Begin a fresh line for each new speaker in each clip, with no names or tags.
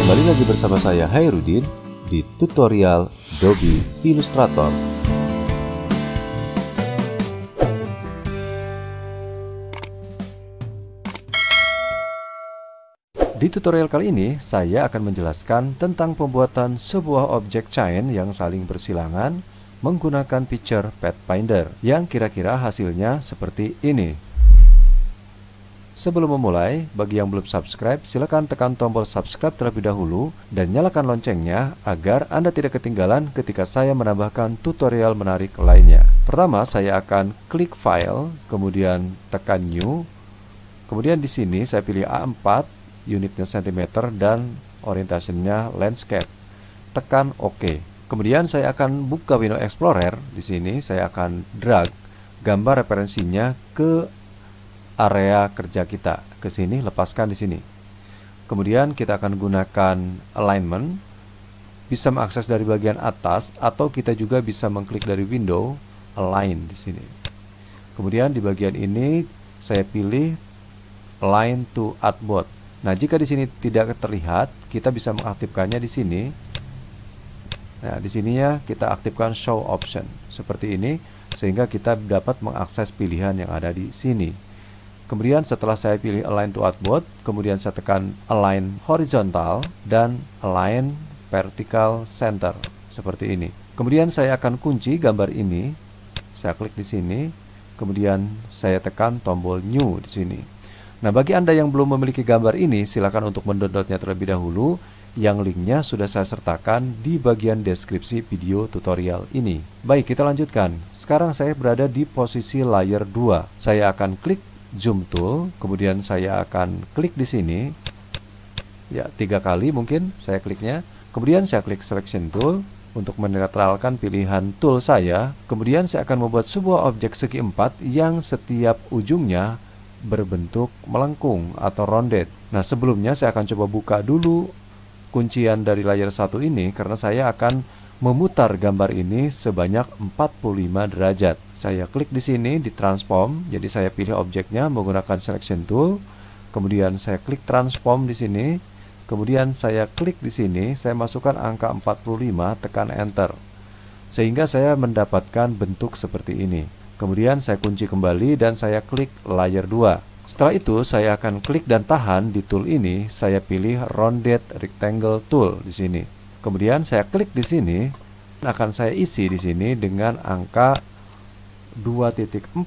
Kembali lagi bersama saya Hairudin di tutorial Adobe Illustrator. Di tutorial kali ini saya akan menjelaskan tentang pembuatan sebuah objek chain yang saling bersilangan menggunakan feature Pathfinder yang kira-kira hasilnya seperti ini. Sebelum memulai, bagi yang belum subscribe, silakan tekan tombol subscribe terlebih dahulu dan nyalakan loncengnya agar Anda tidak ketinggalan ketika saya menambahkan tutorial menarik lainnya. Pertama, saya akan klik File, kemudian tekan New. Kemudian di sini saya pilih A4, unitnya cm dan orientasinya landscape. Tekan OK. Kemudian saya akan buka Windows Explorer. Di sini saya akan drag gambar referensinya ke area kerja kita ke sini, lepaskan di sini. Kemudian kita akan gunakan alignment, bisa mengakses dari bagian atas atau kita juga bisa mengklik dari window align di sini. Kemudian di bagian ini saya pilih align to artboard. Nah, jika di sini tidak terlihat, kita bisa mengaktifkannya di sini. Nah, di sininya kita aktifkan show option seperti ini sehingga kita dapat mengakses pilihan yang ada di sini. Kemudian setelah saya pilih align to artboard, kemudian saya tekan align horizontal dan align vertical center seperti ini. Kemudian saya akan kunci gambar ini. Saya klik di sini, kemudian saya tekan tombol new di sini. Nah, bagi Anda yang belum memiliki gambar ini, silakan untuk mendownloadnya terlebih dahulu. Yang linknya sudah saya sertakan di bagian deskripsi video tutorial ini. Baik, kita lanjutkan. Sekarang saya berada di posisi layer 2. Saya akan klik zoom tool, kemudian saya akan klik di sini. Ya, 3 kali mungkin saya kliknya. Kemudian saya klik selection tool untuk menetralkan pilihan tool saya. Kemudian saya akan membuat sebuah objek segi 4 yang setiap ujungnya berbentuk melengkung atau rounded. Nah, sebelumnya saya akan coba buka dulu kuncian dari layer 1 ini karena saya akan memutar gambar ini sebanyak 45 derajat. Saya klik di sini di transform. Jadi saya pilih objeknya menggunakan selection tool. Kemudian saya klik transform di sini. Kemudian saya klik di sini, saya masukkan angka 45, tekan enter. Sehingga saya mendapatkan bentuk seperti ini. Kemudian saya kunci kembali dan saya klik layer 2. Setelah itu saya akan klik dan tahan di tool ini. Saya pilih rounded rectangle tool di sini. Kemudian saya klik di sini, akan saya isi di sini dengan angka 2.4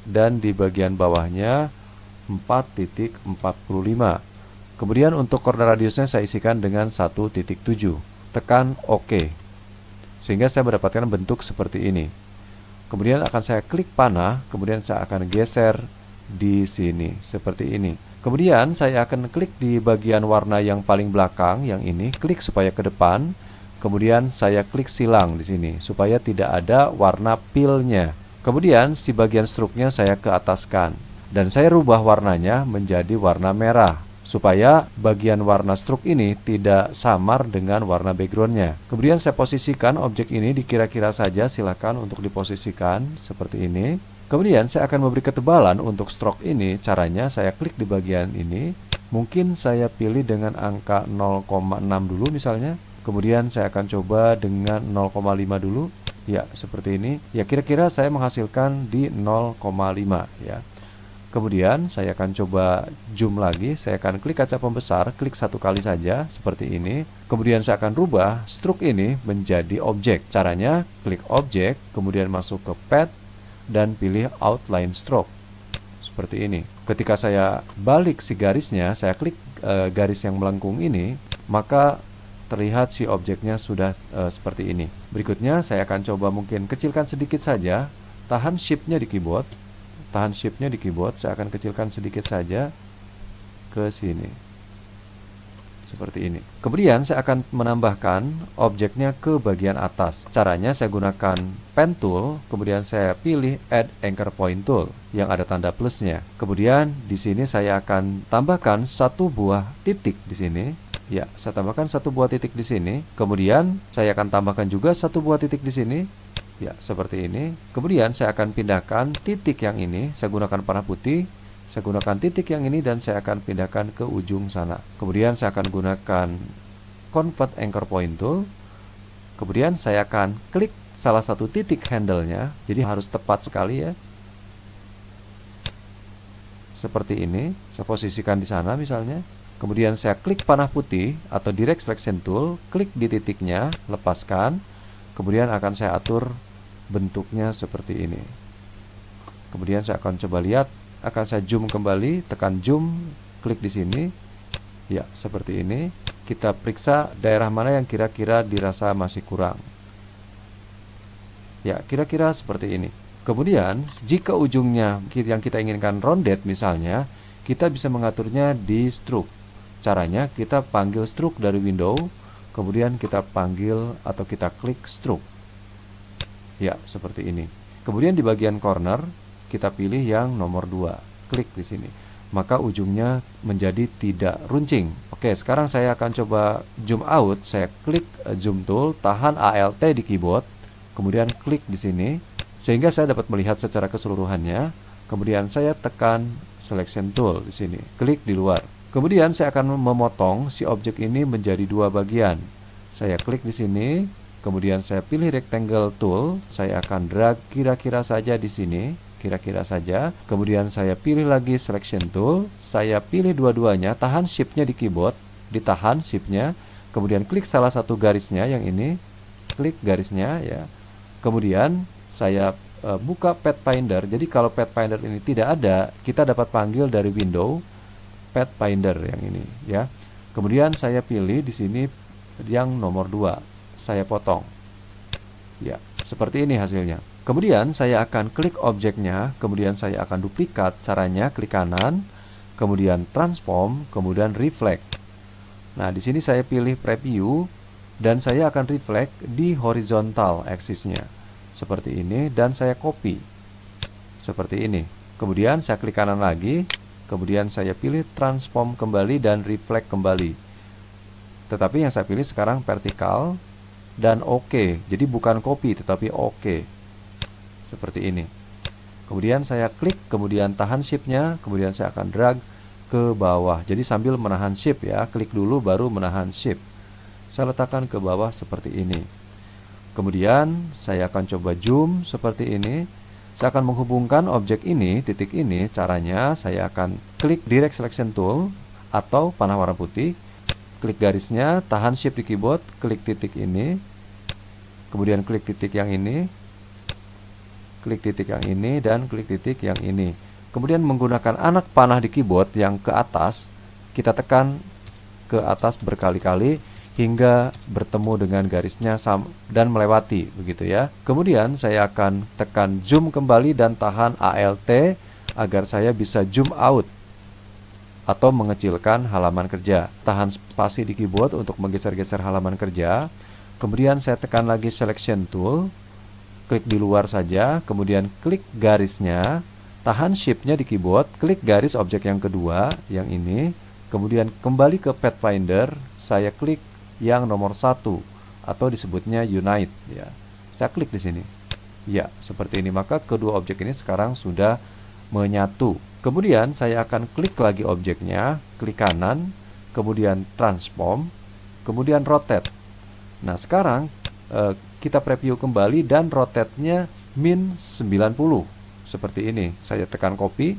dan di bagian bawahnya 4.45. Kemudian untuk corner radiusnya saya isikan dengan 1.7. Tekan OK. Sehingga saya mendapatkan bentuk seperti ini. Kemudian akan saya klik panah, kemudian saya akan geser di sini seperti ini. Kemudian saya akan klik di bagian warna yang paling belakang, yang ini, klik supaya ke depan. Kemudian saya klik silang di sini supaya tidak ada warna pillnya. Kemudian si bagian struknya saya ke ataskan dan saya rubah warnanya menjadi warna merah supaya bagian warna struk ini tidak samar dengan warna backgroundnya. Kemudian saya posisikan objek ini dikira-kira saja, silakan untuk diposisikan seperti ini. Kemudian saya akan memberi ketebalan untuk stroke ini. Caranya saya klik di bagian ini. Mungkin saya pilih dengan angka 0,6 dulu misalnya. Kemudian saya akan coba dengan 0,5 dulu. Ya, seperti ini. Ya, kira-kira saya menghasilkan di 0,5 ya. Kemudian saya akan coba zoom lagi. Saya akan klik kaca pembesar, klik 1 kali saja seperti ini. Kemudian saya akan rubah stroke ini menjadi objek. Caranya klik objek, kemudian masuk ke path dan pilih outline stroke seperti ini. Ketika saya balik si garisnya, saya klik garis yang melengkung ini, maka terlihat si objeknya sudah seperti ini. Berikutnya saya akan coba mungkin kecilkan sedikit saja. Tahan shift-nya di keyboard. Tahan shift-nya di keyboard, saya akan kecilkan sedikit saja ke sini seperti ini. Kemudian saya akan menambahkan objeknya ke bagian atas. Caranya saya gunakan pen tool, kemudian saya pilih add anchor point tool yang ada tanda plusnya. Kemudian di sini saya akan tambahkan 1 buah titik di sini. Ya, saya tambahkan 1 buah titik di sini. Kemudian saya akan tambahkan juga 1 buah titik di sini. Ya, seperti ini. Kemudian saya akan pindahkan titik yang ini, saya gunakan panah putih. Saya gunakan titik yang ini dan saya akan pindahkan ke ujung sana. Kemudian saya akan gunakan Convert Anchor Point Tool. Kemudian saya akan klik salah satu titik handle-nya. Jadi harus tepat sekali ya. Seperti ini. Saya posisikan di sana misalnya. Kemudian saya klik panah putih atau Direct Selection Tool. Klik di titiknya, lepaskan. Kemudian akan saya atur bentuknya seperti ini. Kemudian saya akan coba lihat. Akan saya zoom kembali, tekan zoom, klik di sini. Ya, seperti ini. Kita periksa daerah mana yang kira-kira dirasa masih kurang. Ya, kira-kira seperti ini. Kemudian, jika ujungnya yang kita inginkan rounded misalnya, kita bisa mengaturnya di stroke. Caranya, kita panggil stroke dari window, kemudian kita panggil atau kita klik stroke. Ya, seperti ini. Kemudian di bagian corner, kita pilih yang nomor 2. Klik di sini. Maka ujungnya menjadi tidak runcing. Oke, sekarang saya akan coba zoom out. Saya klik zoom tool, tahan Alt di keyboard, kemudian klik di sini sehingga saya dapat melihat secara keseluruhannya. Kemudian saya tekan selection tool di sini. Klik di luar. Kemudian saya akan memotong si objek ini menjadi 2 bagian. Saya klik di sini, kemudian saya pilih rectangle tool, saya akan drag kira-kira saja di sini. Kira-kira saja. Kemudian saya pilih lagi selection tool, saya pilih dua-duanya, tahan shift-nya di keyboard, ditahan shift-nya, kemudian klik salah satu garisnya yang ini, klik garisnya ya. Kemudian saya buka Pathfinder. Jadi kalau Pathfinder ini tidak ada, kita dapat panggil dari window Pathfinder yang ini ya. Kemudian saya pilih di sini yang nomor 2. Saya potong. Ya, seperti ini hasilnya. Kemudian saya akan klik objeknya, kemudian saya akan duplikat. Caranya klik kanan, kemudian transform, kemudian reflect. Nah, di sini saya pilih preview dan saya akan reflect di horizontal axis-nya. Seperti ini dan saya copy. Seperti ini. Kemudian saya klik kanan lagi, kemudian saya pilih transform kembali dan reflect kembali. Tetapi yang saya pilih sekarang vertikal dan oke. Jadi bukan copy tetapi oke. Seperti ini. Kemudian saya klik, kemudian tahan shift-nya, kemudian saya akan drag ke bawah. Jadi sambil menahan shift ya, klik dulu baru menahan shift. Saya letakkan ke bawah seperti ini. Kemudian saya akan coba zoom seperti ini. Saya akan menghubungkan objek ini, titik ini. Caranya saya akan klik Direct Selection Tool atau panah warna putih. Klik garisnya, tahan shift di keyboard, klik titik ini. Kemudian klik titik yang ini. Klik titik yang ini dan klik titik yang ini. Kemudian menggunakan anak panah di keyboard yang ke atas, kita tekan ke atas berkali-kali hingga bertemu dengan garisnya dan melewati begitu ya. Kemudian saya akan tekan zoom kembali dan tahan Alt agar saya bisa zoom out atau mengecilkan halaman kerja. Tahan spasi di keyboard untuk menggeser-geser halaman kerja. Kemudian saya tekan lagi selection tool. Klik di luar saja, kemudian klik garisnya, tahan shift-nya di keyboard, klik garis objek yang kedua, yang ini, kemudian kembali ke Pathfinder, saya klik yang nomor 1 atau disebutnya Unite ya. Saya klik di sini. Ya, seperti ini. Maka kedua objek ini sekarang sudah menyatu. Kemudian saya akan klik lagi objeknya, klik kanan, kemudian transform, kemudian rotate. Nah, sekarang kita preview kembali dan rotate-nya min 90 seperti ini. Saya tekan copy.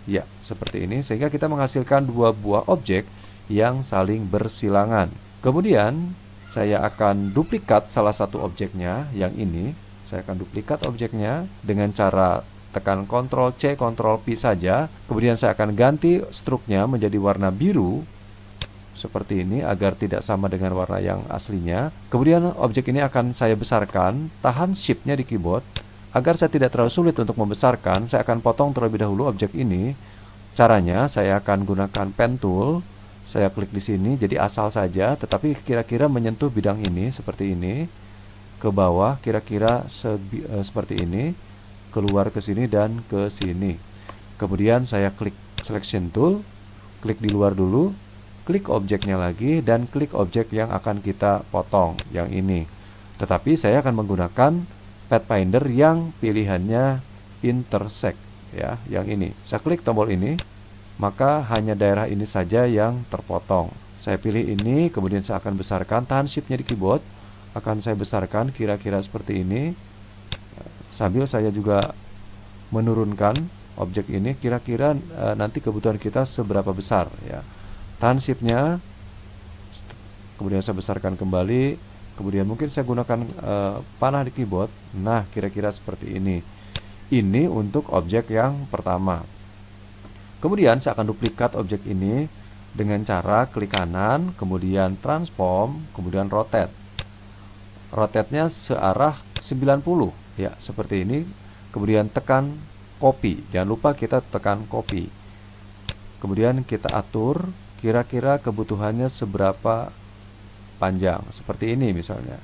Ya, seperti ini sehingga kita menghasilkan 2 buah objek yang saling bersilangan. Kemudian saya akan duplikat salah satu objeknya yang ini. Saya akan duplikat objeknya dengan cara tekan Ctrl C, Ctrl P saja. Kemudian saya akan ganti stroke-nya menjadi warna biru seperti ini agar tidak sama dengan warna yang aslinya. Kemudian objek ini akan saya besarkan, tahan shift-nya di keyboard. Agar saya tidak terlalu sulit untuk membesarkan, saya akan potong terlebih dahulu objek ini. Caranya saya akan gunakan pen tool. Saya klik di sini, jadi asal saja, tetapi kira-kira menyentuh bidang ini seperti ini. Ke bawah kira-kira seperti ini. Keluar ke sini dan ke sini. Kemudian saya klik selection tool, klik di luar dulu. Klik objeknya lagi dan klik objek yang akan kita potong yang ini. Tetapi saya akan menggunakan Pathfinder yang pilihannya intersect ya, yang ini. Saya klik tombol ini, maka hanya daerah ini saja yang terpotong. Saya pilih ini, kemudian saya akan besarkan, tahan shift-nya di keyboard, akan saya besarkan kira-kira seperti ini. Sambil saya juga menurunkan objek ini, kira-kira nanti kebutuhan kita seberapa besar, ya. Tahan shift-nya, kemudian saya besarkan kembali, kemudian mungkin saya gunakan panah di keyboard. Nah, kira-kira seperti ini. Ini untuk objek yang pertama. Kemudian saya akan duplikat objek ini dengan cara klik kanan, kemudian transform, kemudian rotate. Rotate-nya searah 90, ya, seperti ini. Kemudian tekan copy. Jangan lupa kita tekan copy. Kemudian kita atur kira-kira kebutuhannya seberapa panjang, seperti ini misalnya.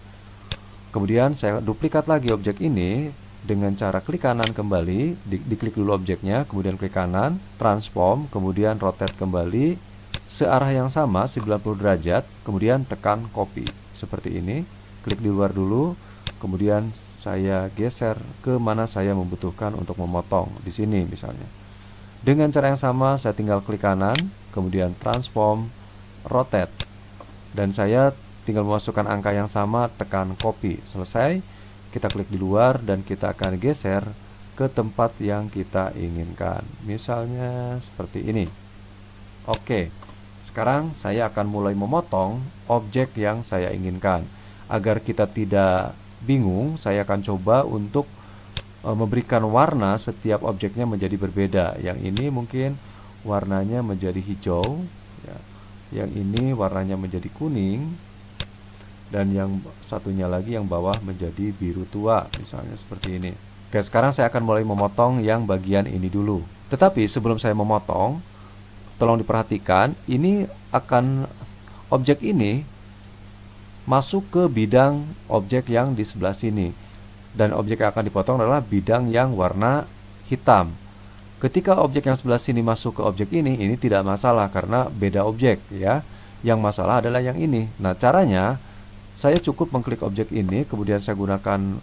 Kemudian saya duplikat lagi objek ini dengan cara klik kanan kembali, diklik dulu objeknya, kemudian klik kanan, transform, kemudian rotate kembali searah yang sama 90 derajat, kemudian tekan copy. Seperti ini, klik di luar dulu, kemudian saya geser ke mana saya membutuhkan untuk memotong, di sini misalnya. Dengan cara yang sama, saya tinggal klik kanan, kemudian transform, rotate, dan saya tinggal memasukkan angka yang sama, tekan copy. Selesai, kita klik di luar dan kita akan geser ke tempat yang kita inginkan. Misalnya seperti ini. Oke, sekarang saya akan mulai memotong objek yang saya inginkan. Agar kita tidak bingung, saya akan coba untuk memberikan warna setiap objeknya menjadi berbeda. Yang ini mungkin warnanya menjadi hijau, ya. Yang ini warnanya menjadi kuning, dan yang satunya lagi yang bawah menjadi biru tua, misalnya seperti ini. Oke, sekarang saya akan mulai memotong yang bagian ini dulu. Tetapi sebelum saya memotong, tolong diperhatikan, ini akan objek ini masuk ke bidang objek yang di sebelah sini. Dan objek yang akan dipotong adalah bidang yang warna hitam. Ketika objek yang sebelah sini masuk ke objek ini tidak masalah karena beda objek, ya. Yang masalah adalah yang ini. Nah, caranya saya cukup mengklik objek ini, kemudian saya gunakan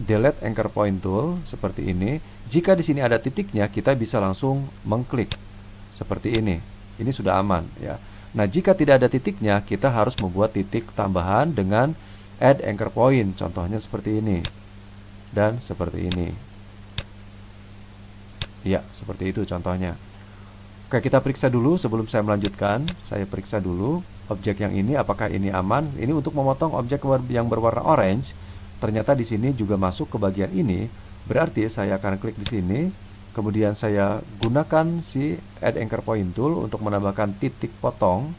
delete anchor point tool seperti ini. Jika di sini ada titiknya, kita bisa langsung mengklik seperti ini. Ini sudah aman, ya. Nah, jika tidak ada titiknya, kita harus membuat titik tambahan dengan add anchor point, contohnya seperti ini dan seperti ini. Ya, seperti itu contohnya. Oke, kita periksa dulu sebelum saya melanjutkan. Saya periksa dulu objek yang ini, apakah ini aman. Ini untuk memotong objek yang berwarna orange. Ternyata di sini juga masuk ke bagian ini. Berarti saya akan klik di sini, kemudian saya gunakan si add anchor point tool untuk menambahkan titik potong.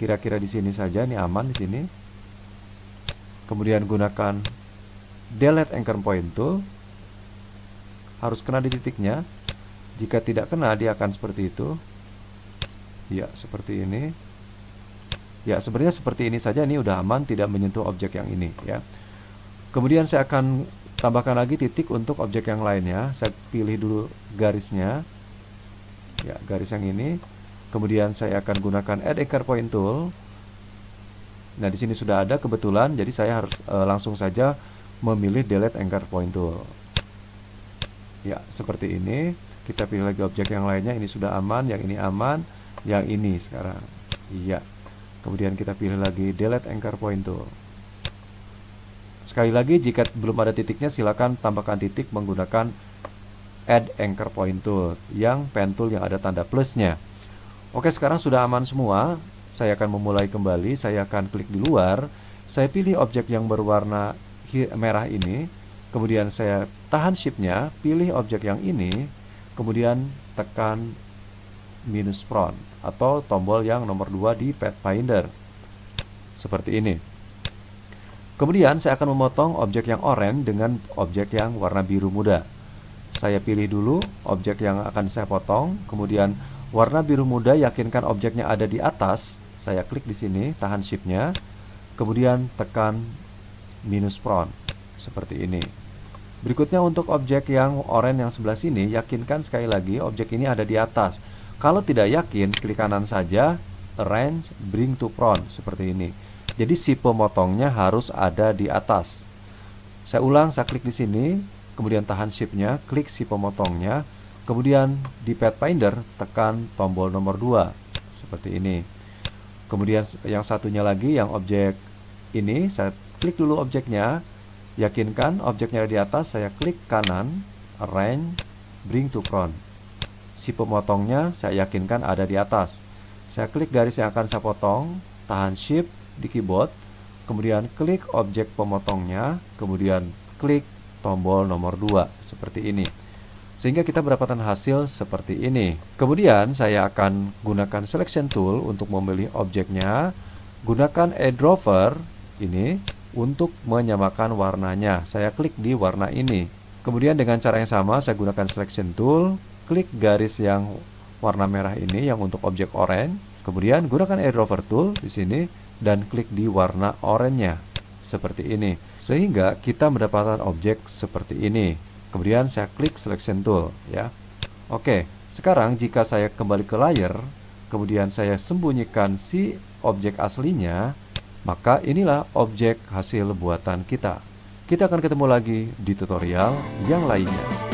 Kira-kira di sini saja, ini aman di sini. Kemudian gunakan delete anchor point tool. Harus kena di titiknya. Jika tidak kena, dia akan seperti itu. Ya, seperti ini. Ya, sebenarnya seperti ini saja, ini udah aman, tidak menyentuh objek yang ini, ya. Kemudian saya akan tambahkan lagi titik untuk objek yang lainnya. Saya pilih dulu garisnya. Ya, garis yang ini. Kemudian saya akan gunakan add anchor point tool. Nah, di sini sudah ada kebetulan, jadi saya harus langsung saja memilih delete anchor point tool. Ya, seperti ini. Kita pilih lagi objek yang lainnya, ini sudah aman, yang ini aman, yang ini sekarang. Iya. Kemudian kita pilih lagi delete anchor point tool. Sekali lagi, jika belum ada titiknya, silakan tambahkan titik menggunakan add anchor point tool, yang pen tool yang ada tanda plusnya. Oke, sekarang sudah aman semua. Saya akan memulai kembali, saya akan klik di luar, saya pilih objek yang berwarna merah ini, kemudian saya tahan shift-nya, pilih objek yang ini, kemudian tekan minus front atau tombol yang nomor 2 di Pathfinder. Seperti ini. Kemudian saya akan memotong objek yang oranye dengan objek yang warna biru muda. Saya pilih dulu objek yang akan saya potong, kemudian warna biru muda, yakinkan objeknya ada di atas. Saya klik di sini, tahan shift-nya, kemudian tekan minus front seperti ini. Berikutnya untuk objek yang oranye yang sebelah sini, yakinkan sekali lagi objek ini ada di atas. Kalau tidak yakin, klik kanan saja, arrange, bring to front seperti ini. Jadi si pemotongnya harus ada di atas. Saya ulang, saya klik di sini, kemudian tahan Shift-nya, klik si pemotongnya, kemudian di Pathfinder tekan tombol nomor 2 seperti ini. Kemudian yang satunya lagi, yang objek ini, saya klik dulu objeknya, yakinkan objeknya di atas, saya klik kanan, Arrange, Bring to Front. Si pemotongnya saya yakinkan ada di atas. Saya klik garis yang akan saya potong, tahan Shift di keyboard, kemudian klik objek pemotongnya, kemudian klik tombol nomor 2 seperti ini. Sehingga kita mendapatkan hasil seperti ini. Kemudian saya akan gunakan Selection Tool untuk memilih objeknya, gunakan Add Dropper ini untuk menyamakan warnanya. Saya klik di warna ini. Kemudian dengan cara yang sama saya gunakan Selection Tool, klik garis yang warna merah ini yang untuk objek orange. Kemudian gunakan Add Dropper Tool di sini dan klik di warna oranye-nya seperti ini. Sehingga kita mendapatkan objek seperti ini. Kemudian saya klik Selection Tool ya. Oke, sekarang jika saya kembali ke layar, kemudian saya sembunyikan si objek aslinya, maka inilah objek hasil buatan kita. Kita akan ketemu lagi di tutorial yang lainnya.